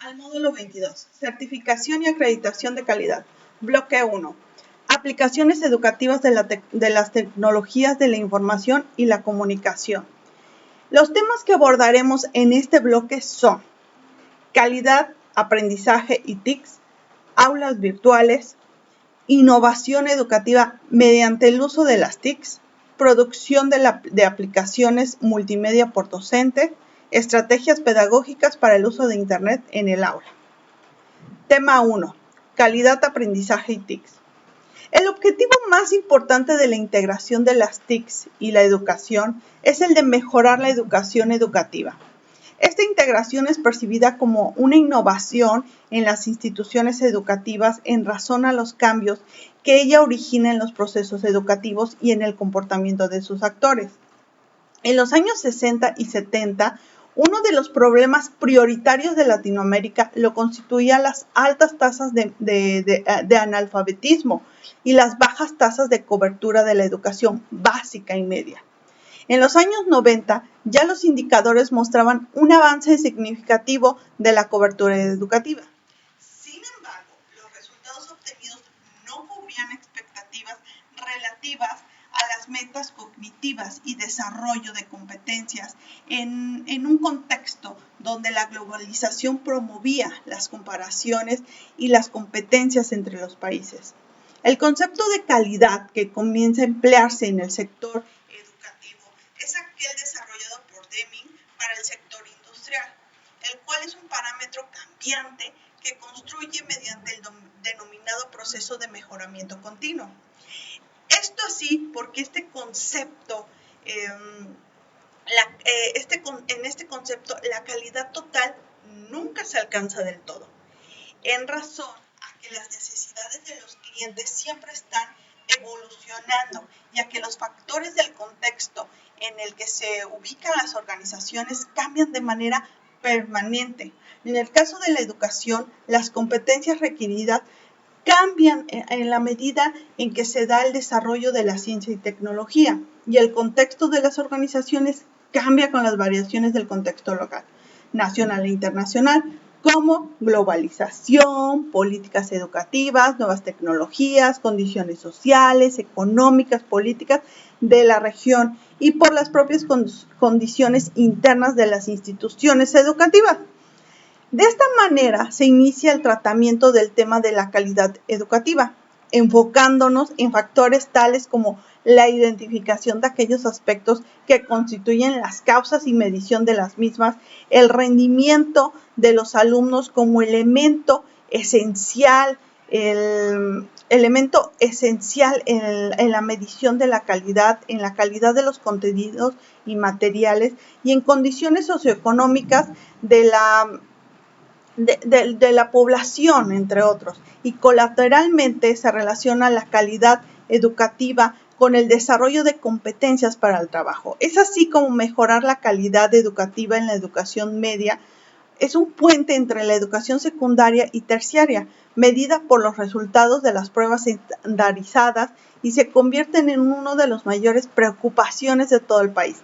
al módulo 22, certificación y acreditación de calidad. Bloque 1, aplicaciones educativas de las tecnologías de la información y la comunicación. Los temas que abordaremos en este bloque son calidad, aprendizaje y TICs, aulas virtuales, innovación educativa mediante el uso de las TICs, producción de aplicaciones multimedia por docente, estrategias pedagógicas para el uso de Internet en el aula. Tema 1. Calidad, aprendizaje y TICs. El objetivo más importante de la integración de las TICs y la educación es el de mejorar la educación educativa. Esta integración es percibida como una innovación en las instituciones educativas en razón a los cambios que ella origina en los procesos educativos y en el comportamiento de sus actores. En los años 60 y 70, uno de los problemas prioritarios de Latinoamérica lo constituían las altas tasas de analfabetismo y las bajas tasas de cobertura de la educación básica y media. En los años 90, ya los indicadores mostraban un avance significativo de la cobertura educativa. Sin embargo, los resultados obtenidos no cubrían expectativas relativas a las metas cognitivas y desarrollo de competencias en un contexto donde la globalización promovía las comparaciones y las competencias entre los países. El concepto de calidad que comienza a emplearse en el sector educativo es aquel desarrollado por Deming para el sector industrial, el cual es un parámetro cambiante que construye mediante el denominado proceso de mejoramiento continuo. Esto así porque en este concepto la calidad total nunca se alcanza del todo, en razón a que las necesidades de los clientes siempre están evolucionando y a que los factores del contexto en el que se ubican las organizaciones cambian de manera permanente. En el caso de la educación, las competencias requeridas cambian en la medida en que se da el desarrollo de la ciencia y tecnología, y el contexto de las organizaciones cambia con las variaciones del contexto local, nacional e internacional, como globalización, políticas educativas, nuevas tecnologías, condiciones sociales, económicas, políticas de la región y por las propias condiciones internas de las instituciones educativas. De esta manera se inicia el tratamiento del tema de la calidad educativa, enfocándonos en factores tales como la identificación de aquellos aspectos que constituyen las causas y medición de las mismas, el rendimiento de los alumnos como elemento esencial, en la medición de la calidad, en la calidad de los contenidos y materiales y en condiciones socioeconómicas de la población, entre otros, y colateralmente se relaciona la calidad educativa con el desarrollo de competencias para el trabajo. Es así como mejorar la calidad educativa en la educación media es un puente entre la educación secundaria y terciaria, medida por los resultados de las pruebas estandarizadas y se convierten en una de las mayores preocupaciones de todo el país,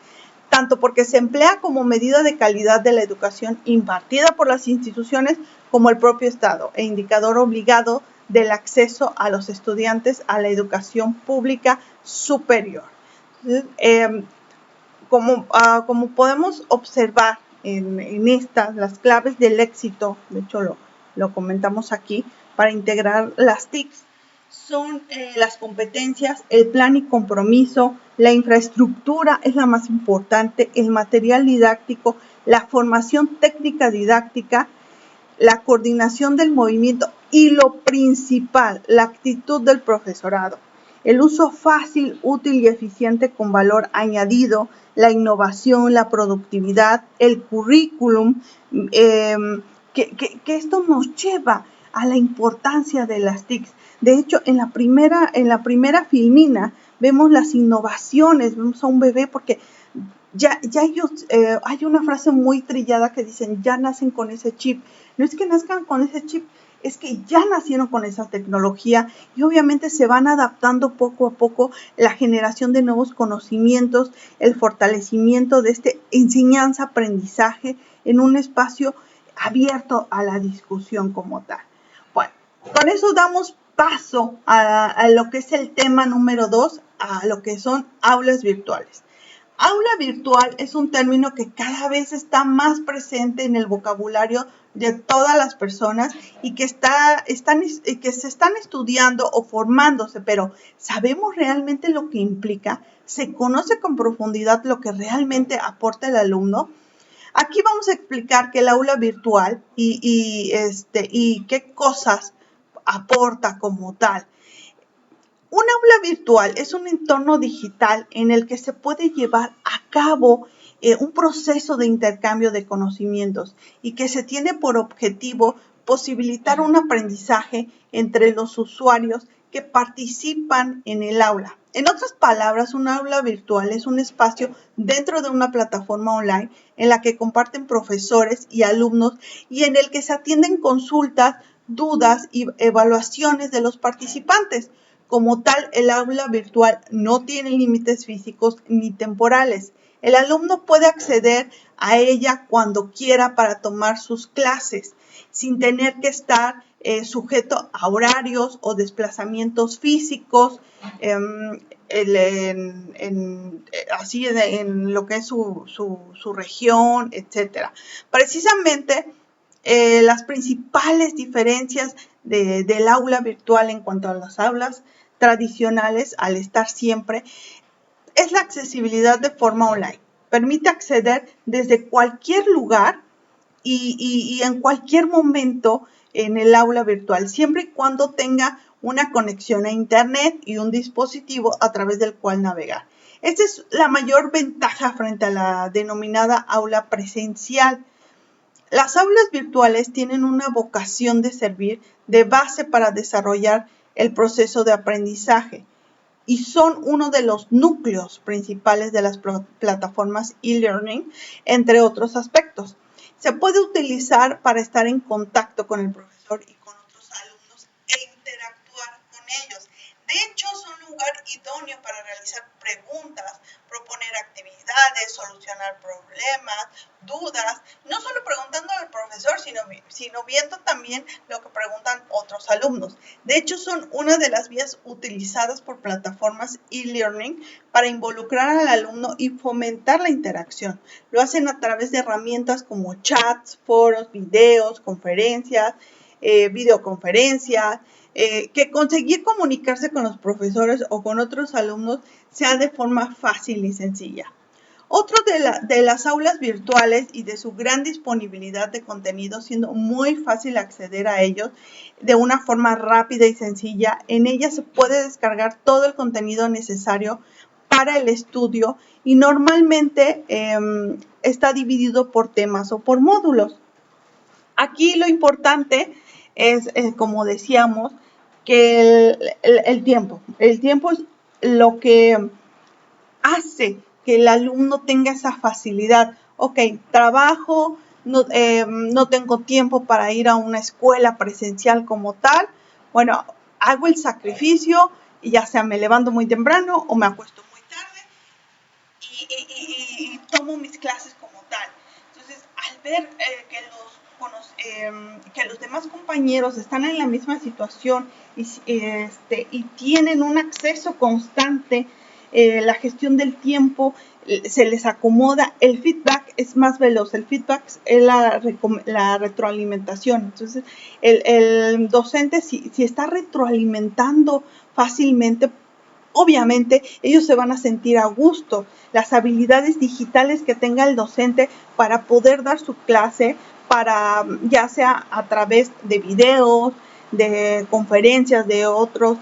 tanto porque se emplea como medida de calidad de la educación impartida por las instituciones como el propio Estado e indicador obligado del acceso a los estudiantes a la educación pública superior. Entonces, como podemos observar en estas, las claves del éxito, de hecho lo comentamos aquí, para integrar las TICs, son las competencias, el plan y compromiso, la infraestructura es la más importante, el material didáctico, la formación técnica didáctica, la coordinación del movimiento y lo principal, la actitud del profesorado, el uso fácil, útil y eficiente con valor añadido, la innovación, la productividad, el currículum, que esto nos lleva a la importancia de las TICs. De hecho, en la primera filmina vemos las innovaciones, vemos a un bebé porque ya ellos, hay una frase muy trillada que dicen, ya nacen con ese chip. No es que nazcan con ese chip, es que ya nacieron con esa tecnología y obviamente se van adaptando poco a poco la generación de nuevos conocimientos, el fortalecimiento de enseñanza-aprendizaje en un espacio abierto a la discusión como tal. Bueno, con eso damos paso a lo que es el tema número 2, a lo que son aulas virtuales. Aula virtual es un término que cada vez está más presente en el vocabulario de todas las personas y que se están estudiando o formándose, pero ¿sabemos realmente lo que implica? ¿Se conoce con profundidad lo que realmente aporta el alumno? Aquí vamos a explicar qué es el aula virtual y qué cosas aporta como tal. Un aula virtual es un entorno digital en el que se puede llevar a cabo un proceso de intercambio de conocimientos y que se tiene por objetivo posibilitar un aprendizaje entre los usuarios que participan en el aula. En otras palabras, un aula virtual es un espacio dentro de una plataforma online en la que comparten profesores y alumnos y en el que se atienden consultas, dudas y evaluaciones de los participantes. Como tal, el aula virtual no tiene límites físicos ni temporales. El alumno puede acceder a ella cuando quiera para tomar sus clases, sin tener que estar sujeto a horarios o desplazamientos físicos, así en lo que es su región, etc. Precisamente, las principales diferencias del aula virtual en cuanto a las aulas tradicionales, al estar siempre, es la accesibilidad de forma online. Permite acceder desde cualquier lugar y en cualquier momento en el aula virtual, siempre y cuando tenga una conexión a internet y un dispositivo a través del cual navegar. Esta es la mayor ventaja frente a la denominada aula presencial. Las aulas virtuales tienen una vocación de servir de base para desarrollar el proceso de aprendizaje y son uno de los núcleos principales de las plataformas e-learning, entre otros aspectos. Se puede utilizar para estar en contacto con el profesor y con otros alumnos e interactuar con ellos. De hecho, es un lugar idóneo para realizar preguntas, proponer actividades, solucionar problemas, dudas, no solo preguntando al profesor, sino viendo también lo que preguntan otros alumnos. De hecho, son una de las vías utilizadas por plataformas e-learning para involucrar al alumno y fomentar la interacción. Lo hacen a través de herramientas como chats, foros, videos, conferencias, videoconferencias, que conseguir comunicarse con los profesores o con otros alumnos sea de forma fácil y sencilla. Otro de las aulas virtuales y de su gran disponibilidad de contenido, siendo muy fácil acceder a ellos de una forma rápida y sencilla, en ellas se puede descargar todo el contenido necesario para el estudio y normalmente está dividido por temas o por módulos. Aquí lo importante es, como decíamos, que el tiempo. El tiempo es lo que hace que el alumno tenga esa facilidad. Ok, trabajo, no tengo tiempo para ir a una escuela presencial como tal. Bueno, hago el sacrificio y ya sea me levanto muy temprano o me acuesto muy tarde y tomo mis clases como tal. Entonces, al ver que los demás compañeros están en la misma situación y tienen un acceso constante, la gestión del tiempo se les acomoda, el feedback es más veloz, el feedback es la retroalimentación. Entonces, el docente, si está retroalimentando fácilmente, obviamente ellos se van a sentir a gusto. Las habilidades digitales que tenga el docente para poder dar su clase, ya sea a través de videos, de conferencias de otros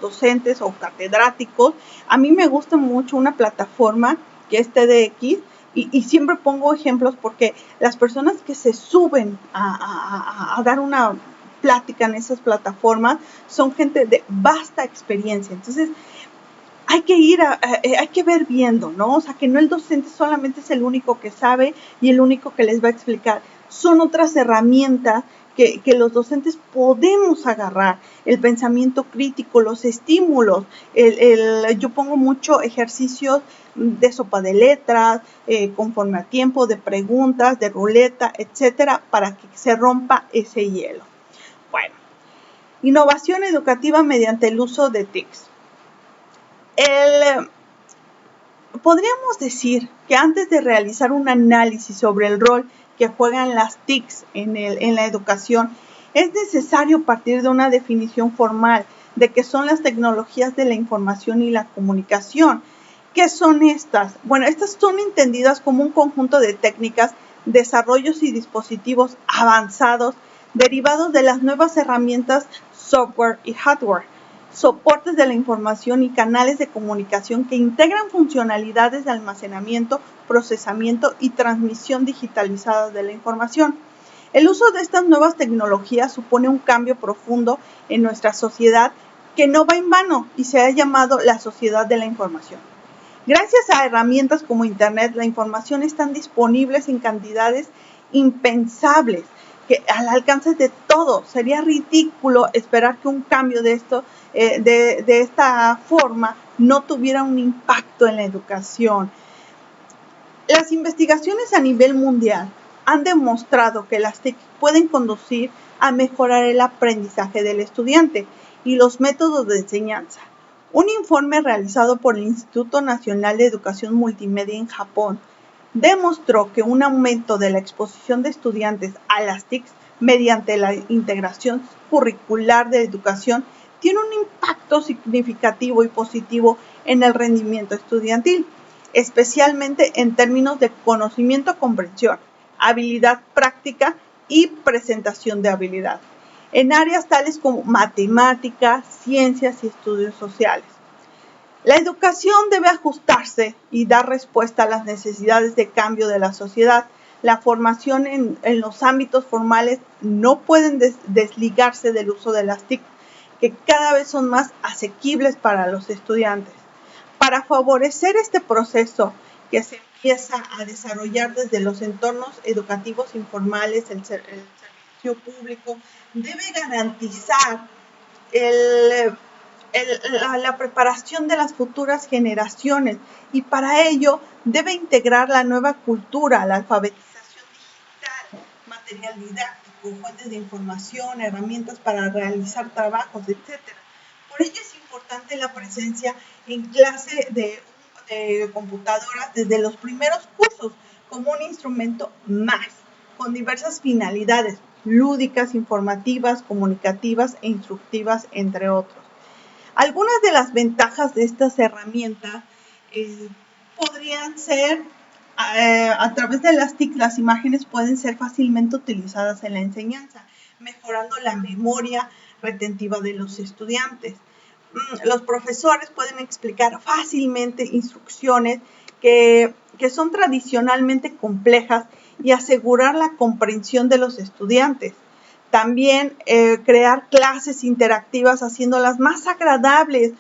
docentes o catedráticos. A mí me gusta mucho una plataforma que es TEDx y siempre pongo ejemplos porque las personas que se suben a dar una plática en esas plataformas son gente de vasta experiencia. Entonces, hay que ver viendo, ¿no? O sea, que no el docente solamente es el único que sabe y el único que les va a explicar. Son otras herramientas que los docentes podemos agarrar: el pensamiento crítico, los estímulos. Yo pongo mucho ejercicios de sopa de letras, conforme a tiempo, de preguntas, de ruleta, etcétera, para que se rompa ese hielo. Bueno, innovación educativa mediante el uso de TICs. Podríamos decir que antes de realizar un análisis sobre el rol que juegan las TICs en la educación, es necesario partir de una definición formal de qué son las tecnologías de la información y la comunicación. ¿Qué son estas? Bueno, estas son entendidas como un conjunto de técnicas, desarrollos y dispositivos avanzados derivados de las nuevas herramientas, software y hardware, soportes de la información y canales de comunicación que integran funcionalidades de almacenamiento, procesamiento y transmisión digitalizada de la información. El uso de estas nuevas tecnologías supone un cambio profundo en nuestra sociedad que no va en vano y se ha llamado la sociedad de la información. Gracias a herramientas como Internet, la información está disponible en cantidades impensables, que al alcance de todos. Sería ridículo esperar que un cambio de esta forma no tuviera un impacto en la educación. Las investigaciones a nivel mundial han demostrado que las TIC pueden conducir a mejorar el aprendizaje del estudiante y los métodos de enseñanza. Un informe realizado por el Instituto Nacional de Educación Multimedia en Japón demostró que un aumento de la exposición de estudiantes a las TICs mediante la integración curricular de educación tiene un impacto significativo y positivo en el rendimiento estudiantil, especialmente en términos de conocimiento-comprensión, habilidad práctica y presentación de habilidad, en áreas tales como matemáticas, ciencias y estudios sociales. La educación debe ajustarse y dar respuesta a las necesidades de cambio de la sociedad. La formación en los ámbitos formales no pueden desligarse del uso de las TIC, que cada vez son más asequibles para los estudiantes. Para favorecer este proceso que se empieza a desarrollar desde los entornos educativos informales, el servicio público debe garantizar la preparación de las futuras generaciones, y para ello debe integrar la nueva cultura, la alfabetización digital, material didáctico, fuentes de información, herramientas para realizar trabajos, etc. Por ello es importante la presencia en clase de computadoras desde los primeros cursos como un instrumento más, con diversas finalidades lúdicas, informativas, comunicativas e instructivas, entre otros. Algunas de las ventajas de estas herramientas podrían ser, a través de las TIC, las imágenes pueden ser fácilmente utilizadas en la enseñanza, mejorando la memoria retentiva de los estudiantes. Los profesores pueden explicar fácilmente instrucciones que son tradicionalmente complejas y asegurar la comprensión de los estudiantes. También crear clases interactivas haciéndolas más agradables,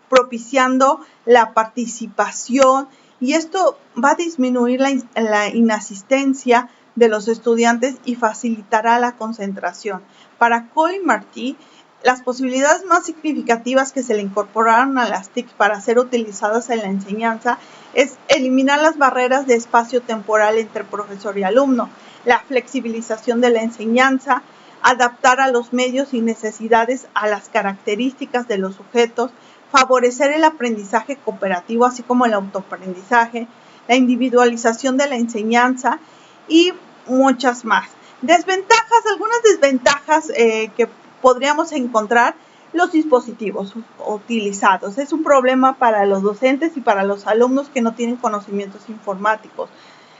propiciando la participación, y esto va a disminuir la inasistencia de los estudiantes y facilitará la concentración. Para Cole y Martí, las posibilidades más significativas que se le incorporaron a las TIC para ser utilizadas en la enseñanza es eliminar las barreras de espacio temporal entre profesor y alumno, la flexibilización de la enseñanza, adaptar a los medios y necesidades a las características de los sujetos, favorecer el aprendizaje cooperativo, así como el autoaprendizaje, la individualización de la enseñanza y muchas más. Algunas desventajas que podríamos encontrar: los dispositivos utilizados. Es un problema para los docentes y para los alumnos que no tienen conocimientos informáticos.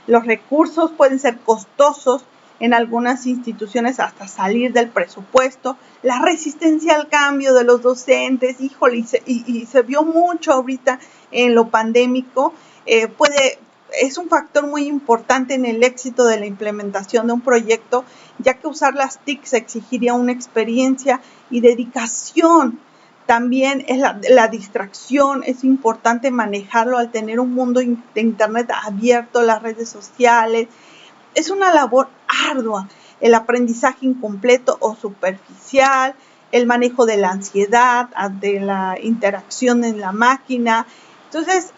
Los recursos pueden ser costosos, en algunas instituciones hasta salir del presupuesto. La resistencia al cambio de los docentes, híjole, y se vio mucho ahorita en lo pandémico, es un factor muy importante en el éxito de la implementación de un proyecto, ya que usar las TICs exigiría una experiencia y dedicación. También la distracción, es importante manejarlo al tener un mundo de Internet abierto, las redes sociales. Es una labor ardua. el aprendizaje incompleto o superficial, el manejo de la ansiedad, de la interacción en la máquina. Entonces,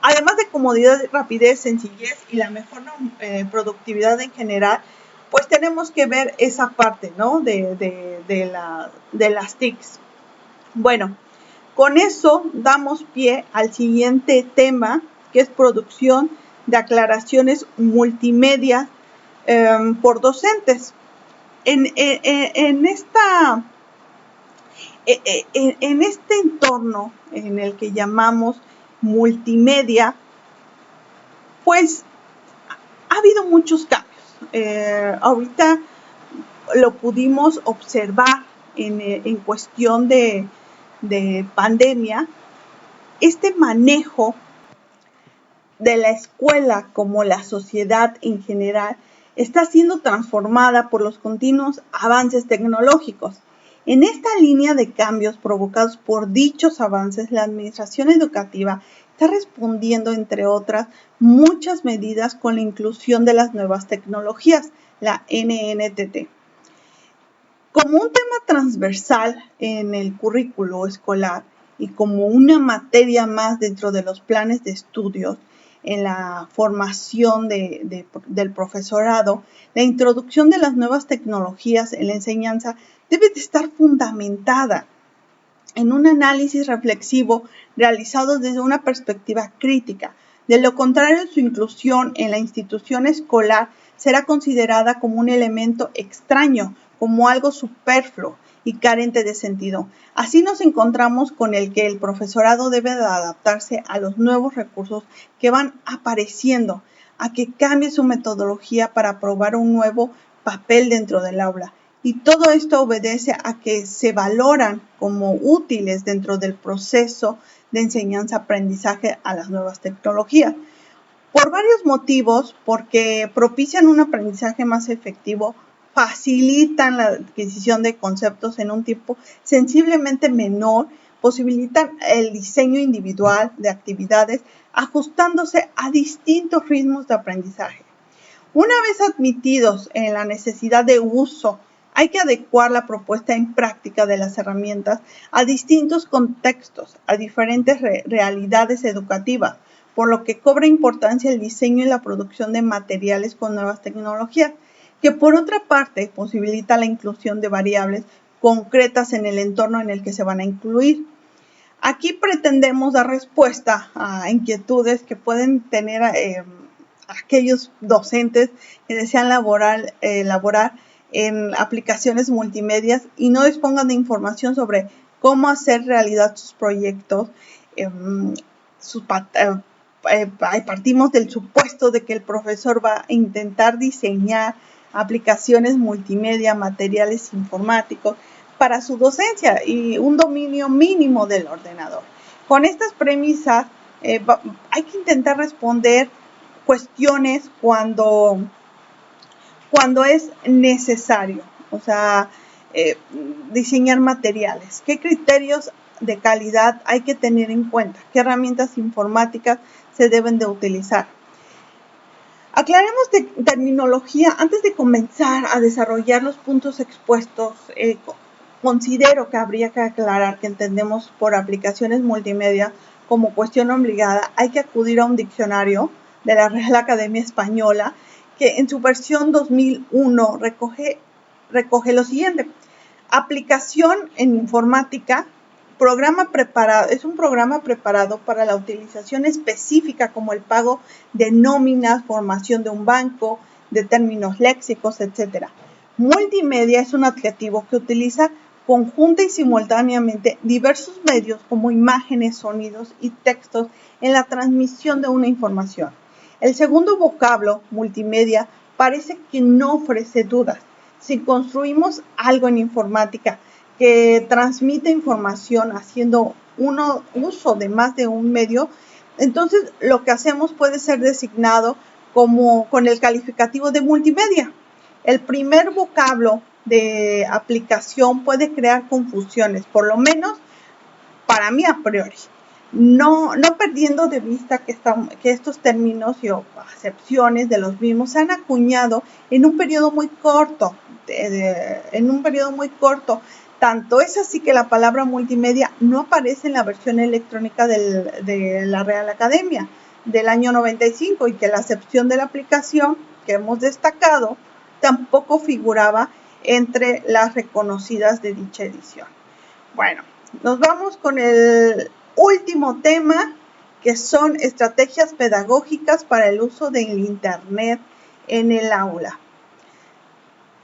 además de comodidad, rapidez, sencillez y la mejor productividad en general, pues tenemos que ver esa parte, ¿no? de las TICs. Bueno, con eso damos pie al siguiente tema, que es producción de aclaraciones multimedia por docentes. En este entorno en el que llamamos multimedia, pues ha habido muchos cambios. Ahorita lo pudimos observar en cuestión de pandemia. Este manejo de la escuela como la sociedad en general está siendo transformada por los continuos avances tecnológicos. En esta línea de cambios provocados por dichos avances, la administración educativa está respondiendo, entre otras, muchas medidas con la inclusión de las nuevas tecnologías, la NNTT. Como un tema transversal en el currículo escolar y como una materia más dentro de los planes de estudios en la formación del profesorado, la introducción de las nuevas tecnologías en la enseñanza debe de estar fundamentada en un análisis reflexivo realizado desde una perspectiva crítica. De lo contrario, su inclusión en la institución escolar será considerada como un elemento extraño, como algo superfluo y carente de sentido. Así nos encontramos con el que el profesorado debe de adaptarse a los nuevos recursos que van apareciendo, a que cambie su metodología para probar un nuevo papel dentro del aula. Y todo esto obedece a que se valoran como útiles dentro del proceso de enseñanza-aprendizaje a las nuevas tecnologías. Por varios motivos, porque propician un aprendizaje más efectivo, facilitan la adquisición de conceptos en un tiempo sensiblemente menor, posibilitan el diseño individual de actividades ajustándose a distintos ritmos de aprendizaje. Una vez admitidos en la necesidad de uso, hay que adecuar la propuesta en práctica de las herramientas a distintos contextos, a diferentes realidades educativas, por lo que cobra importancia el diseño y la producción de materiales con nuevas tecnologías, que por otra parte posibilita la inclusión de variables concretas en el entorno en el que se van a incluir. Aquí pretendemos dar respuesta a inquietudes que pueden tener aquellos docentes que desean elaborar en aplicaciones multimedia y no dispongan de información sobre cómo hacer realidad sus proyectos. Partimos del supuesto de que el profesor va a intentar diseñar aplicaciones multimedia, materiales informáticos para su docencia y un dominio mínimo del ordenador. Con estas premisas hay que intentar responder cuestiones cuando es necesario, o sea, diseñar materiales. ¿Qué criterios de calidad hay que tener en cuenta? ¿Qué herramientas informáticas se deben de utilizar? Aclaremos de terminología antes de comenzar a desarrollar los puntos expuestos. Considero que habría que aclarar que entendemos por aplicaciones multimedia como cuestión obligada. Hay que acudir a un diccionario de la Real Academia Española que en su versión 2001 recoge lo siguiente. Aplicación en informática, es un programa preparado para la utilización específica como el pago de nóminas, formación de un banco, de términos léxicos, etc. Multimedia es un adjetivo que utiliza conjunta y simultáneamente diversos medios como imágenes, sonidos y textos en la transmisión de una información. El segundo vocablo, multimedia, parece que no ofrece dudas. Si construimos algo en informática que transmite información haciendo uso de más de un medio, entonces lo que hacemos puede ser designado como con el calificativo de multimedia. El primer vocablo de aplicación puede crear confusiones, por lo menos para mí a priori. no perdiendo de vista que estos términos y acepciones de los mismos se han acuñado en un periodo muy corto, Tanto es así que la palabra multimedia no aparece en la versión electrónica de la Real Academia del año 95 y que la acepción de la aplicación que hemos destacado tampoco figuraba entre las reconocidas de dicha edición. Bueno, nos vamos con el último tema, que son estrategias pedagógicas para el uso del Internet en el aula.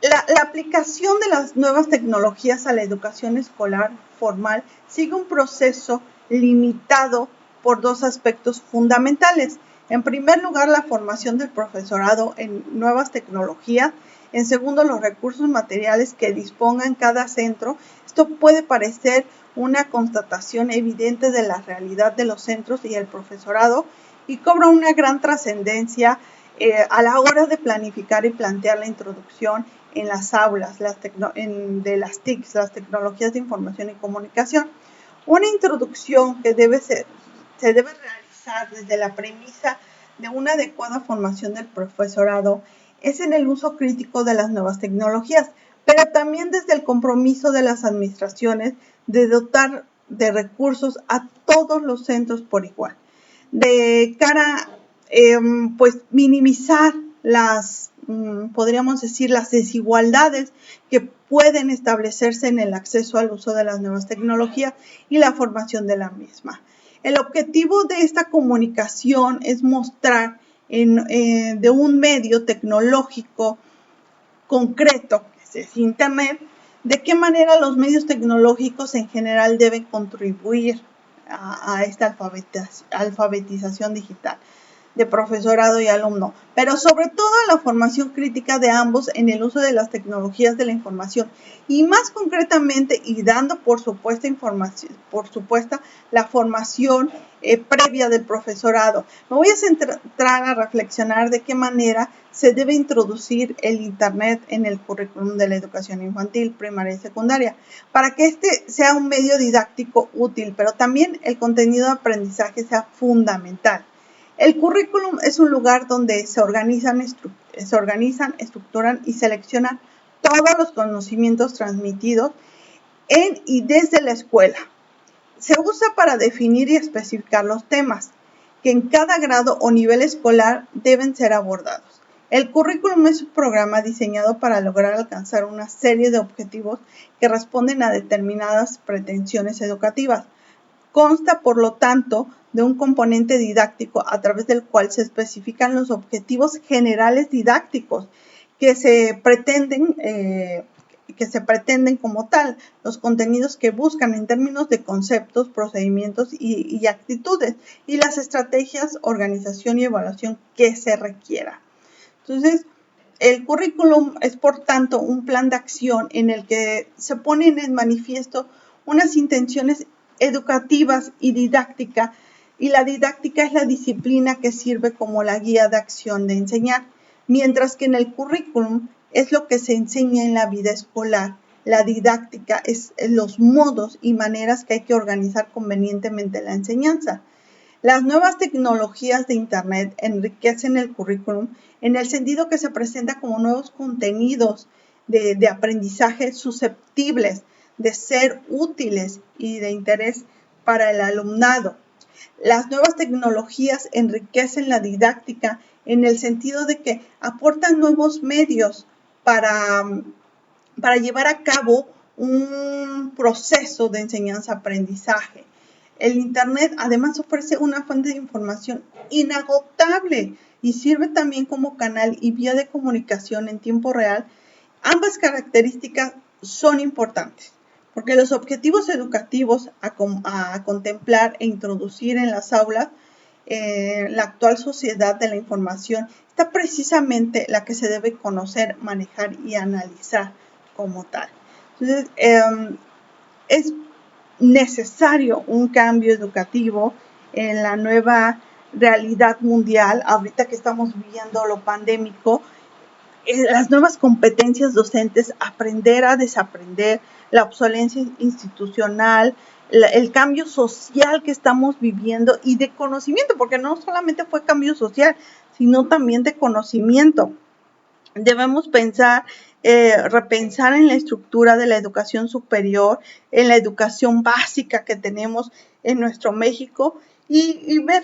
La aplicación de las nuevas tecnologías a la educación escolar formal sigue un proceso limitado por dos aspectos fundamentales. En primer lugar, la formación del profesorado en nuevas tecnologías. En segundo, los recursos materiales que disponga en cada centro. Esto puede parecer una constatación evidente de la realidad de los centros y el profesorado y cobra una gran trascendencia a la hora de planificar y plantear la introducción en las aulas de las TICs, las tecnologías de información y comunicación. Una introducción que se debe realizar desde la premisa de una adecuada formación del profesorado es en el uso crítico de las nuevas tecnologías, pero también desde el compromiso de las administraciones de dotar de recursos a todos los centros por igual, de cara pues minimizar podríamos decir, las desigualdades que pueden establecerse en el acceso al uso de las nuevas tecnologías y la formación de la misma. El objetivo de esta comunicación es mostrar de un medio tecnológico concreto, que es Internet, de qué manera los medios tecnológicos en general deben contribuir a esta alfabetización digital de profesorado y alumno, pero sobre todo la formación crítica de ambos en el uso de las tecnologías de la información y más concretamente y dando por supuesta la formación previa del profesorado. Me voy a centrar a reflexionar de qué manera se debe introducir el Internet en el currículum de la educación infantil, primaria y secundaria, para que este sea un medio didáctico útil, pero también el contenido de aprendizaje sea fundamental. El currículum es un lugar donde se organizan, estructuran y seleccionan todos los conocimientos transmitidos en y desde la escuela. Se usa para definir y especificar los temas que en cada grado o nivel escolar deben ser abordados. El currículum es un programa diseñado para lograr alcanzar una serie de objetivos que responden a determinadas pretensiones educativas. Consta, por lo tanto, de un componente didáctico a través del cual se especifican los objetivos generales didácticos que se pretenden como tal, los contenidos que buscan en términos de conceptos, procedimientos y actitudes, y las estrategias, organización y evaluación que se requiera. Entonces, el currículum es, por tanto, un plan de acción en el que se ponen en manifiesto unas intenciones educativas y didáctica, y la didáctica es la disciplina que sirve como la guía de acción de enseñar, mientras que en el currículum es lo que se enseña en la vida escolar. La didáctica es los modos y maneras que hay que organizar convenientemente la enseñanza. Las nuevas tecnologías de Internet enriquecen el currículum en el sentido que se presenta como nuevos contenidos de aprendizaje susceptibles de ser útiles y de interés para el alumnado. Las nuevas tecnologías enriquecen la didáctica en el sentido de que aportan nuevos medios para llevar a cabo un proceso de enseñanza-aprendizaje. El Internet además ofrece una fuente de información inagotable y sirve también como canal y vía de comunicación en tiempo real. Ambas características son importantes, porque los objetivos educativos a contemplar e introducir en las aulas, la actual sociedad de la información, está precisamente la que se debe conocer, manejar y analizar como tal. Entonces, es necesario un cambio educativo en la nueva realidad mundial, ahorita que estamos viviendo lo pandémico. las nuevas competencias docentes, aprender a desaprender, la obsolencia institucional, el cambio social que estamos viviendo y de conocimiento, porque no solamente fue cambio social, sino también de conocimiento. Debemos repensar en la estructura de la educación superior, en la educación básica que tenemos en nuestro México y ver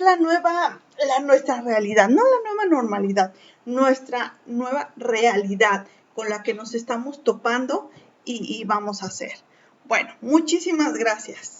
nuestra realidad, no la nueva normalidad, nuestra nueva realidad con la que nos estamos topando y vamos a hacer. Bueno, muchísimas gracias.